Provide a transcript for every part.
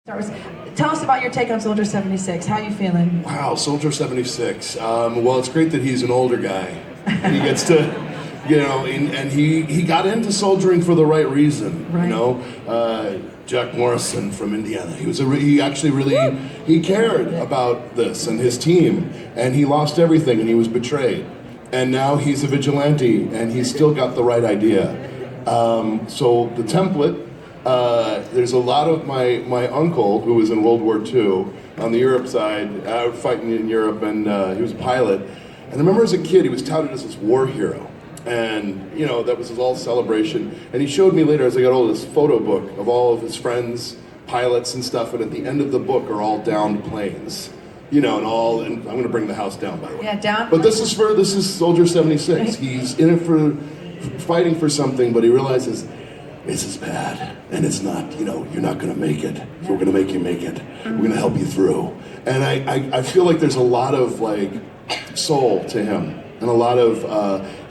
Tell us about your take on Soldier 76. How are you feeling? Wow, Soldier 76. Well, it's great that he's an older guy. And he gets to, and he got into soldiering for the right reason. Right. Jack Morrison from Indiana. He cared about this and his team, and he lost everything and he was betrayed. And now he's a vigilante and he's still got the right idea. So the template. There's a lot of my uncle, who was in World War II, on the Europe side, fighting in Europe, and he was a pilot. And I remember as a kid, he was touted as this war hero. And, that was his all celebration. And he showed me later, as I got older, this photo book of all of his friends, pilots and stuff, and at the end of the book are all downed planes. And I'm going to bring the house down, by the way. Yeah, down. But this is Soldier 76. He's in it for fighting for something, but he realizes, this is bad, and it's not, you're not going to make it. So we're going to make you make it. We're going to help you through. And I feel like there's a lot of, soul to him. And a lot of,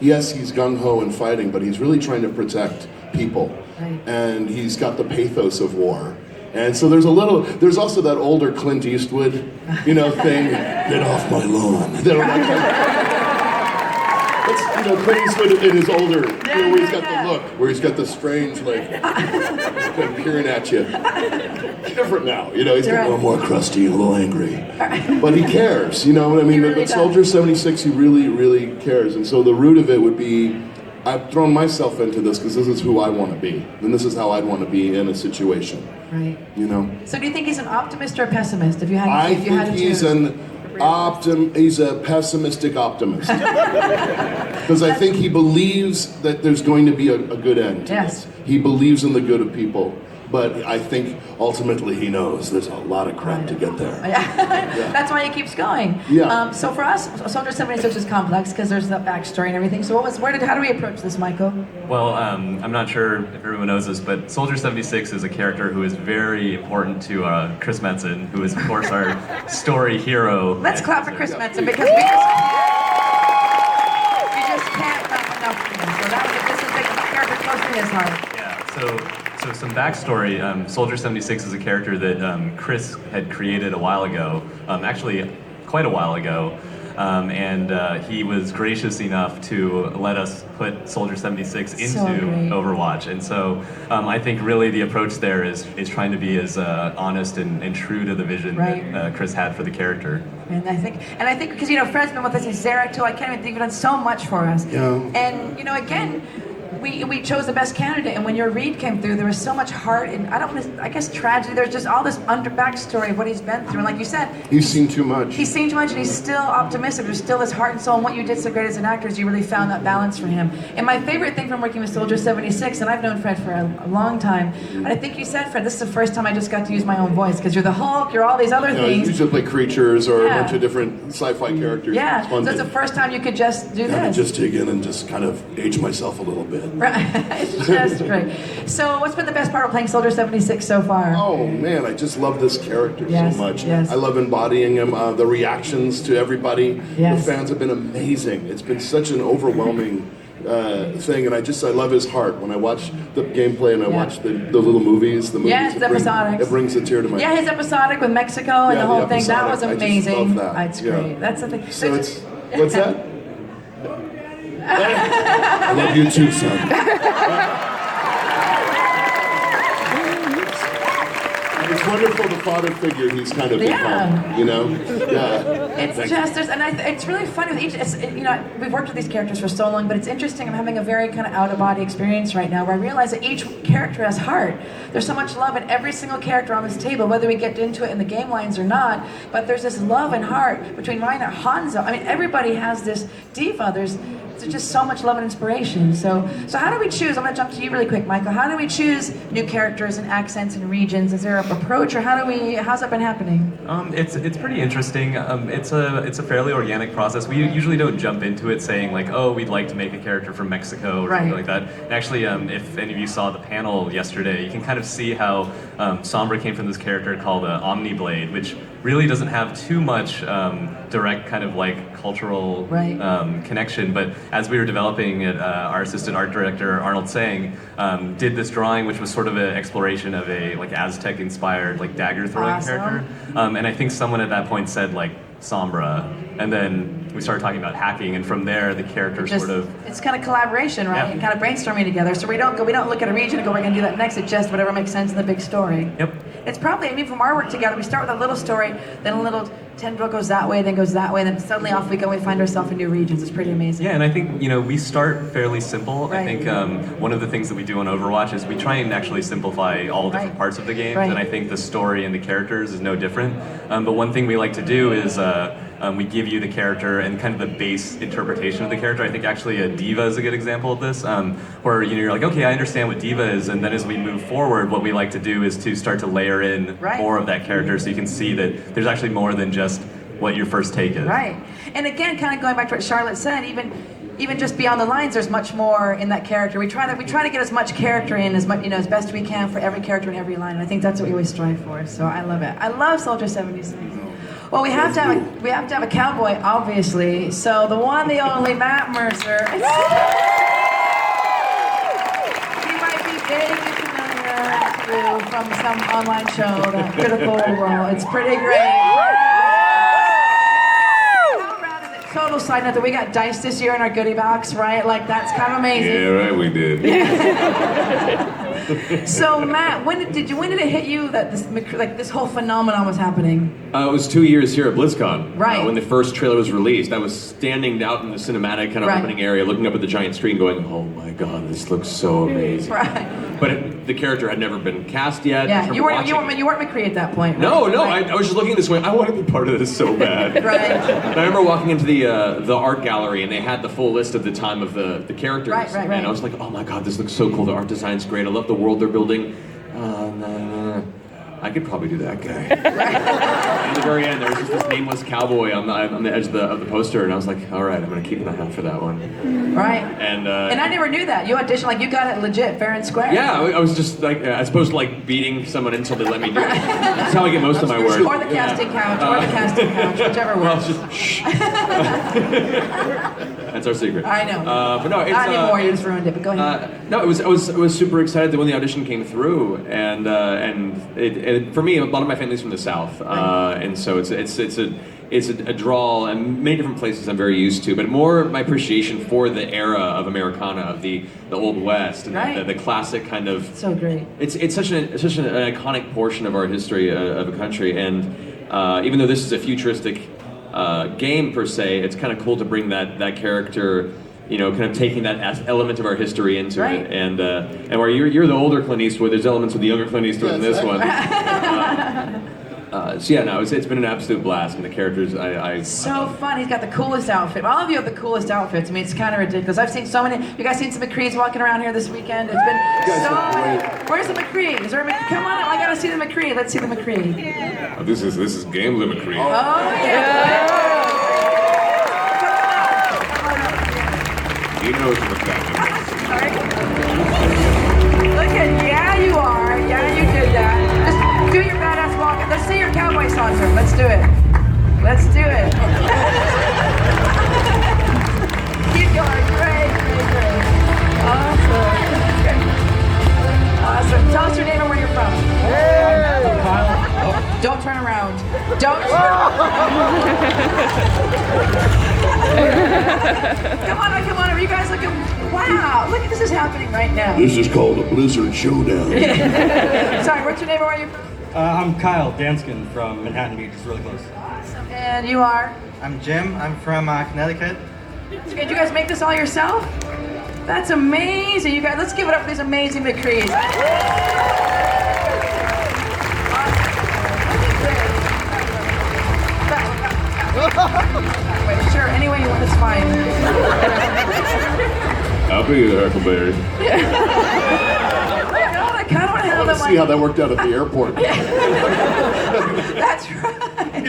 yes, he's gung-ho and fighting, but he's really trying to protect people. Right. And he's got the pathos of war. And so there's also that older Clint Eastwood, thing, get off my lawn. Clint Eastwood in his older, where he's got the look, where he's got the strange, peering at you. Different now, he's getting a little more crusty, a little angry. But he cares, you know what I mean? Really but Soldier 76, he really, really cares. And so the root of it would be, I've thrown myself into this because this is who I want to be. And this is how I'd want to be in a situation. Right. So do you think he's an optimist or a pessimist? I think he's a pessimistic optimist. Because I think he believes that there's going to be a good end to this. He believes in the good of people. But I think ultimately he knows there's a lot of crap to get there. Yeah. That's why he keeps going. Yeah. So for us, Soldier 76 is complex because there's the backstory and everything. So how do we approach this, Michael? Well, I'm not sure if everyone knows this, but Soldier 76 is a character who is very important to Chris Metzen, who is of course our story hero. Let's clap for Chris Metzen because we just can't clap enough for him. So this is a character close to his heart. Yeah. So some backstory. Soldier 76 is a character that Chris had created a while ago, actually quite a while ago, and he was gracious enough to let us put Soldier 76 into Overwatch. And so I think really the approach there is trying to be as honest and true to the vision that Chris had for the character. And I think because Fred's been with us, he's Zarek too. I can't even think you've done so much for us. Yeah. And again, we chose the best candidate, and when your read came through, there was so much heart and I guess tragedy. There's just all this backstory of what he's been through, and like you said, he's seen too much. He's seen too much, and he's still optimistic. There's still this heart and soul, and what you did so great as an actor is you really found that balance for him. And my favorite thing from working with Soldier 76, and I've known Fred for a long time, and I think you said, Fred, this is the first time I just got to use my own voice because you're the Hulk, you're all these other things. You usually play creatures or a bunch of different sci-fi characters. Yeah, so it's the first time you could just do this. Just dig in and just kind of age myself a little bit. Right. It's just great. So what's been the best part of playing Soldier 76 so far? Oh man, I just love this character so much. Yes. I love embodying him, the reactions to everybody. Yes. The fans have been amazing. It's been such an overwhelming thing, and I love his heart. When I watch the gameplay and I watch the little movies, Yes, episodic. It brings a tear to my eye. Yeah, his episodic with Mexico and the whole thing, that was amazing. I just love that. It's great. That's the thing. So what's that? I love you too, son. It's wonderful the father figure he's kind of become, Yeah. It's really funny with each, we've worked with these characters for so long, but it's interesting. I'm having a very kind of out-of-body experience right now where I realize that each character has heart. There's so much love in every single character on this table, whether we get into it in the game lines or not, but there's this love and heart between Reinhardt, Hanzo. I mean, everybody has this diva. There's just so much love and inspiration. So how do we choose? I'm going to jump to you really quick, Michael. How do we choose new characters and accents and regions? Is there an approach, or how's that been happening? It's pretty interesting. It's a fairly organic process. We usually don't jump into it saying like, oh, we'd like to make a character from Mexico or something like that. And actually, if any of you saw the panel yesterday, you can kind of see how Sombra came from this character called Omniblade, which really doesn't have too much direct kind of like cultural connection, but as we were developing it, our assistant art director Arnold Sang did this drawing, which was sort of an exploration of a like Aztec-inspired like dagger throwing character. And I think someone at that point said like Sombra, and then we started talking about hacking, and from there the character it's kind of collaboration, right? Yeah. And kind of brainstorming together. So we don't look at a region and go, we're going to do that next. It's just whatever makes sense in the big story. Yep. It's probably, I mean, from our work together, we start with a little story, then a little tendril goes that way, then goes that way, and then suddenly off we go. We find ourselves in new regions. It's pretty amazing. Yeah, and I think we start fairly simple. Right. I think one of the things that we do on Overwatch is we try and actually simplify all different parts of the game, and I think the story and the characters is no different. But one thing we like to do is we give you the character and kind of the base interpretation of the character. I think actually a diva is a good example of this, where you're like, okay, I understand what diva is, and then as we move forward, what we like to do is to start to layer in more of that character, so you can see that there's actually more than just what your first take is. Right, and again, kind of going back to what Charlotte said, even just beyond the lines, there's much more in that character. We try to get as much character in as much, as best we can for every character in every line. And I think that's what we always strive for. So I love it. I love Soldier 76. Well, we have to have a cowboy, obviously. So the one, the only Matt Mercer. He might be vaguely familiar to you from some online show, that Critical Role. It's pretty great. Total side note that we got dice this year in our goodie box, right? Like, that's kind of amazing. Yeah, right, we did. So Matt, when did it hit you that this whole phenomenon was happening? It was 2 years here at Blizzcon. Right. When the first trailer was released, I was standing out in the cinematic kind of opening area, looking up at the giant screen, going, "Oh my God, this looks so amazing." Right. But the character had never been cast yet. Yeah, you weren't McCree at that point. Right? No, I was just looking this way. I want to be part of this so bad. Right. And I remember walking into the art gallery, and they had the full list of the time of the characters. Right. And I was like, "Oh my God, this looks so cool. The art design's great. I love the world they're building." I could probably do that guy. At the very end, there was just this nameless cowboy on the edge of the poster, and I was like, all right, I'm going to keep an eye out for that one. Right. And I never knew that. You auditioned, you got it legit, fair and square. Yeah, I was just like, as opposed to like beating someone until they let me do it. That's how I get most of my work. Or the casting couch, whichever one. Well, it's just, shh. That's our secret. I know. But no, it's not anymore. You just ruined it. But go ahead. No, I was super excited that when the audition came through, and for me, a lot of my family's from the South, and so it's a draw, and many different places I'm very used to, but more my appreciation for the era of Americana, of the Old West, and the classic kind of. So great. It's such an iconic portion of our history of a country, and even though this is a futuristic game per se, it's kind of cool to bring that character, kind of taking that element of our history into it, and where you're the older Clint Eastwood, there's elements of the younger Clint Eastwood in this one. So yeah, no, it's been an absolute blast, and the characters, So fun. He's got the coolest outfit. All of you have the coolest outfits. I mean, it's kind of ridiculous. I've seen so many. You guys seen some McCrees walking around here this weekend? It's been so many. Where's the McCree? Is there a McCree? Come on, I gotta see the McCree. Let's see the McCree. Yeah. Oh, this is Gambler McCree. Oh yeah. He knows what's happening. Look at, you are. Yeah, you did that. Just do your badass walk. Let's see your cowboy saunter. Let's do it. Let's do it. Keep going. Great. Awesome. Tell us your name and where you're from. Don't turn around. Don't. Come on. Are you guys looking? Wow. Look, this is happening right now. This is called a Blizzard Showdown. Sorry, what's your name and where are you from? I'm Kyle Danskin from Manhattan Beach, it's really close. Awesome. And you are? I'm Jim, I'm from Connecticut. Did you guys make this all yourself? That's amazing. You guys, let's give it up for these amazing McCrees. Wait, sure, any way you want, it's fine. I'll be the Huckleberry. I kind of want to have them See how that worked out at the airport. That's right.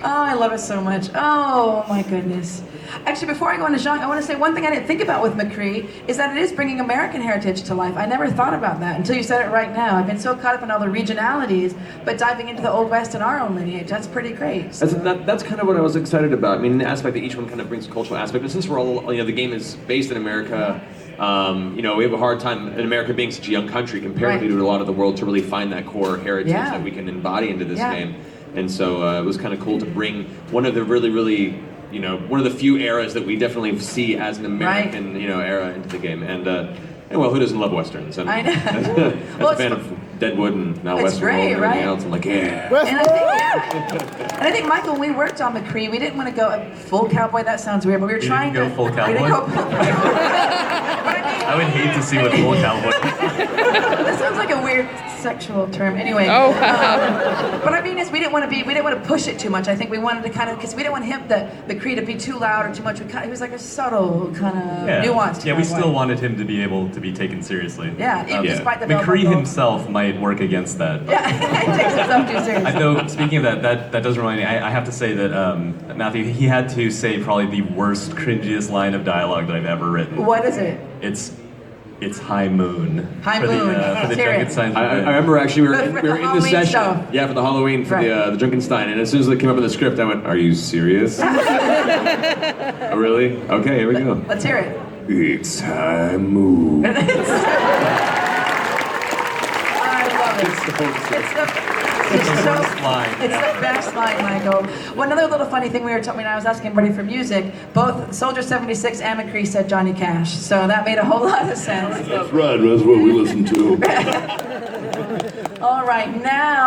Oh, I love it so much. Oh, my goodness. Actually, before I go into Jean, I want to say one thing I didn't think about with McCree is that it is bringing American heritage to life. I never thought about that until you said it right now. I've been so caught up in all the regionalities, but diving into the Old West and our own lineage, that's pretty great. So. That's kind of what I was excited about. I mean, the aspect that each one kind of brings a cultural aspect, and since we're all, the game is based in America, we have a hard time in America being such a young country comparatively to a lot of the world to really find that core heritage that we can embody into this game. And so it was kind of cool to bring one of the really, one of the few eras that we definitely see as an American, era into the game. And well, who doesn't love westerns? I know. As a fan of Deadwood and now Westworld and everything else, I'm like, yeah. And I think, Michael, when we worked on McCree, we didn't want to go full cowboy. That sounds weird, but we were trying to go full cowboy. We didn't go full cowboy. I would hate to see what full cowboy is. This sounds like a weird sexual term. Anyway, but I mean, we didn't want to push it too much. I think we wanted to kind of, because we didn't want McCree to be too loud or too much. He was like a subtle kind of nuanced. Yeah, we still wanted him to be able to be taken seriously. Yeah, despite the McCree himself might work against that. Yeah, he takes himself too seriously. Though, speaking of that does remind me. I have to say that Matthew, he had to say probably the worst, cringiest line of dialogue that I've ever written. What is it? It's High Moon. High for Moon. For the Junkenstein. I remember actually we were in the session. Stuff. Yeah, for the Halloween for the Junkenstein, and as soon as it came up in the script, I went, "Are you serious? Oh, really? Okay, here we go. Let's hear it. It's High Moon. I love it. It's the best line, Michael. Well, another little funny thing we were talking when I was asking everybody for music, both Soldier 76 and McCree said Johnny Cash, so that made a whole lot of sense. That's right, that's what we listen to. All right, now